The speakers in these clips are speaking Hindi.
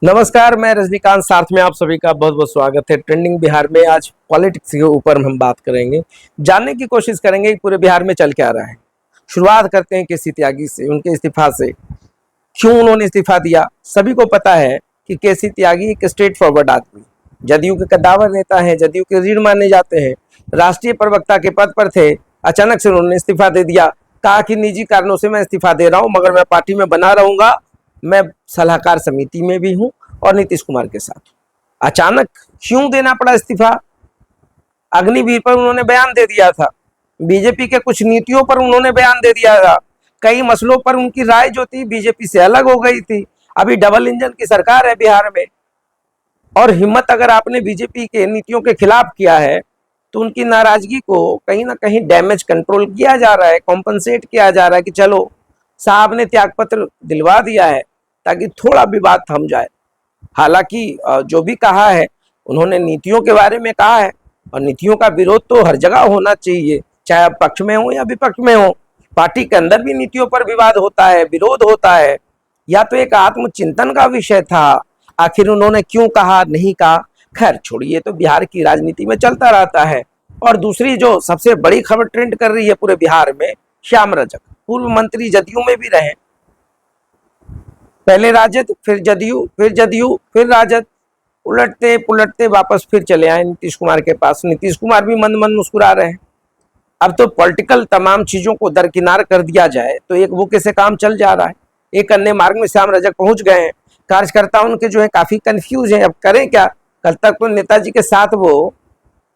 नमस्कार, मैं रजनीकांत साथ में आप सभी का बहुत बहुत स्वागत है। ट्रेंडिंग बिहार में आज पॉलिटिक्स के ऊपर हम बात करेंगे, जानने की कोशिश करेंगे कि पूरे बिहार में चल क्या रहा है। शुरुआत करते हैं केसी त्यागी से, उनके इस्तीफा से। क्यों उन्होंने इस्तीफा दिया? सभी को पता है कि केसी त्यागी एक स्ट्रेट फॉरवर्ड आदमी, जदयू के कद्दावर नेता है, जदयू के रीढ़ माने जाते हैं, राष्ट्रीय प्रवक्ता के पद पर थे। अचानक से उन्होंने इस्तीफा दे दिया, कहा कि निजी कारणों से मैं इस्तीफा दे रहा हूं, मगर मैं पार्टी में बना रहूंगा। मैं सलाहकार समिति में भी हूं और नीतीश कुमार के साथ। अचानक क्यों देना पड़ा इस्तीफा? अग्निवीर पर उन्होंने बयान दे दिया था, बीजेपी के कुछ नीतियों पर उन्होंने बयान दे दिया था, कई मसलों पर उनकी राय जो थी बीजेपी से अलग हो गई थी। अभी डबल इंजन की सरकार है बिहार में, और हिम्मत अगर आपने बीजेपी के नीतियों के खिलाफ किया है तो उनकी नाराजगी को कहीं ना कहीं डैमेज कंट्रोल किया जा रहा है, कॉम्पनसेट किया जा रहा है कि चलो साहब ने त्यागपत्र दिलवा दिया है ताकि थोड़ा विवाद थम जाए। हालांकि जो भी कहा है उन्होंने नीतियों के बारे में कहा है, और नीतियों का विरोध तो हर जगह होना चाहिए, चाहे आप पक्ष में हो या विपक्ष में हो। पार्टी के अंदर भी नीतियों पर विवाद होता है, विरोध होता है। या तो एक आत्मचिंतन का विषय था, आखिर उन्होंने क्यों कहा, नहीं कहा, खैर छोड़िए, तो बिहार की राजनीति में चलता रहता है। और दूसरी जो सबसे बड़ी खबर ट्रेंड कर रही है पूरे बिहार में, श्याम रजक, पूर्व मंत्री, जदयू में भी रहे, पहले राजद, फिर जदयू, फिर जदयू, फिर राजद, उलटते पुलटते वापस फिर चले आए नीतीश कुमार के पास। नीतीश कुमार भी मंद मंद मुस्कुरा रहे हैं। अब तो पॉलिटिकल तमाम चीजों को दरकिनार कर दिया जाए तो एक बुके से काम चल जा रहा है। एक अन्य मार्ग में श्याम रजक पहुंच गए हैं। कार्यकर्ता उनके जो है काफी कंफ्यूज हैं, अब करें क्या। कल तक तो नेताजी के साथ वो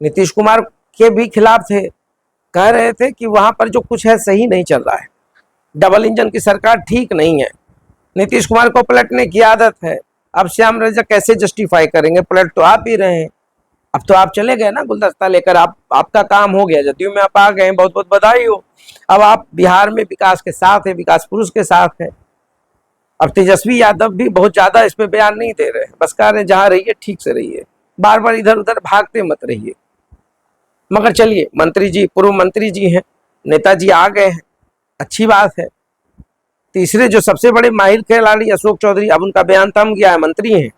नीतीश कुमार के भी खिलाफ थे, कह रहे थे कि वहां पर जो कुछ है सही नहीं चल रहा है, डबल इंजन की सरकार ठीक नहीं है, नीतीश कुमार को पलटने की आदत है। अब श्याम रजक कैसे जस्टिफाई करेंगे? पलट तो आप ही रहे हैं, अब तो आप चले गए ना गुलदस्ता लेकर, आपका काम हो गया, जदयू में आप आ गए, बहुत बहुत बधाई हो। अब आप बिहार में विकास के साथ है, विकास पुरुष के साथ है। अब तेजस्वी यादव भी बहुत ज्यादा इस पे बयान नहीं दे रहे हैं, बस कह रहे हैं जहां रहिए ठीक से रहिए, बार बार इधर उधर भागते मत रहिए। मगर चलिए, मंत्री जी, पूर्व मंत्री जी हैं, नेताजी आ गए हैं, अच्छी बात है। तीसरे जो सबसे बड़े माहिर खिलाड़ी अशोक चौधरी, अब उनका बयान थम गया है, मंत्री हैं,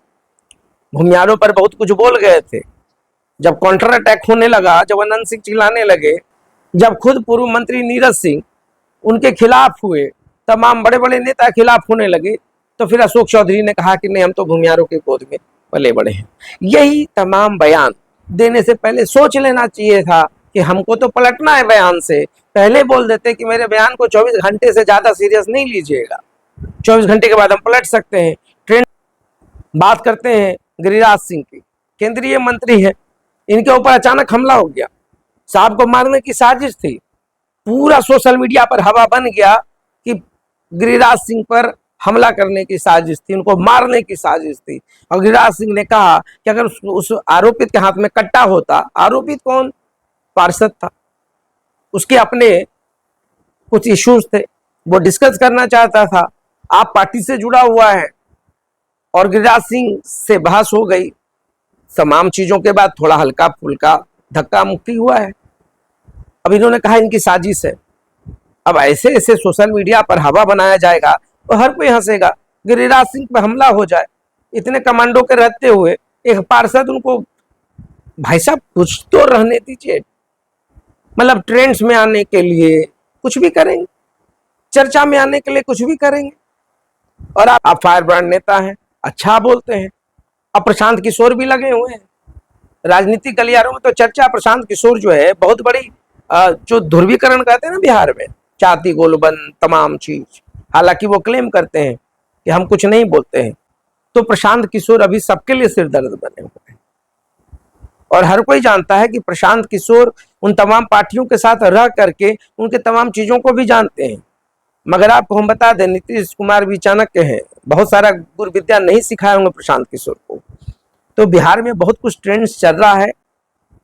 भूमियारों पर बहुत कुछ बोल गए थे। जब काउंटर अटैक होने लगा, जब अनंत सिंह चिल्लाने लगे, जब खुद पूर्व मंत्री नीरज सिंह उनके खिलाफ हुए, तमाम बड़े बड़े नेता खिलाफ होने लगे, तो फिर अशोक चौधरी ने कहा कि नहीं, हम तो भूमियारों के गोद में पले बड़े हैं। यही तमाम बयान देने से पहले सोच लेना चाहिए था कि हमको तो पलटना है बयान से। पहले बोल देते कि मेरे बयान को 24 घंटे से ज्यादा सीरियस नहीं लीजिएगा, 24 घंटे के बाद हम पलट सकते हैं। ट्रेंड बात करते हैं गिरिराज सिंह की, केंद्रीय मंत्री है, इनके ऊपर अचानक हमला हो गया, साहब को मारने की साजिश थी। पूरा सोशल मीडिया पर हवा बन गया कि गिरिराज सिंह पर हमला करने की साजिश थी, उनको मारने की साजिश थी। और गिरिराज सिंह ने कहा कि अगर उस आरोपित के हाथ में कट्टा होता, आरोपित कौन? पार्षद था, उसके अपने कुछ इश्यूज थे, वो डिस्कस करना चाहता था। आप पार्टी से जुड़ा हुआ है, और गिरिराज सिंह से बहस हो गई, तमाम चीजों के बाद थोड़ा हल्का फुल्का धक्का मुक्की हुआ है। अब इन्होंने कहा इनकी साजिश है। अब ऐसे ऐसे सोशल मीडिया पर हवा बनाया जाएगा तो हर कोई हंसेगा। गिरिराज सिंह पर हमला हो जाए, इतने कमांडो के रहते हुए एक पार्षद, उनको भाई साहब कुछ तो रहने दीजिए। मतलब ट्रेंड्स में आने के लिए कुछ भी करेंगे, चर्चा में आने के लिए कुछ भी करेंगे। और आप फायर ब्रांड नेता हैं, अच्छा बोलते हैं। अब प्रशांत किशोर भी लगे हुए हैं राजनीतिक गलियारों में, तो चर्चा प्रशांत किशोर जो है बहुत बड़ी, जो ध्रुवीकरण कहते हैं ना बिहार में, चाती गोलबंद तमाम चीज, हालांकि वो क्लेम करते हैं कि हम कुछ नहीं बोलते हैं। तो प्रशांत किशोर अभी सबके लिए सिरदर्द बने हुए हैं, और हर कोई जानता है कि प्रशांत किशोर उन तमाम पार्टियों के साथ रह करके उनके तमाम चीजों को भी जानते हैं। मगर आपको हम बता दें, नीतीश कुमार भी चाणक्य हैं, बहुत सारा गुर विद्या नहीं सिखाए होंगे प्रशांत किशोर को। तो बिहार में बहुत कुछ ट्रेंड्स चल रहा है,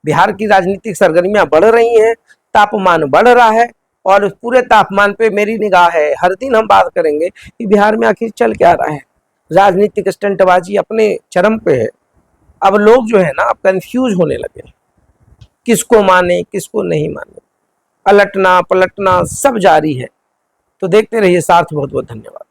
बिहार की राजनीतिक सरगर्मियां बढ़ रही हैं, तापमान बढ़ रहा है, और पूरे तापमान पे मेरी निगाह है। हर दिन हम बात करेंगे कि बिहार में आखिर चल क्या रहा है। राजनीतिक स्टंटबाजी अपने चरम पे है। अब लोग जो है ना, अब कंफ्यूज होने लगे, किसको माने किसको नहीं माने, अलटना पलटना सब जारी है। तो देखते रहिए साथ। बहुत बहुत धन्यवाद।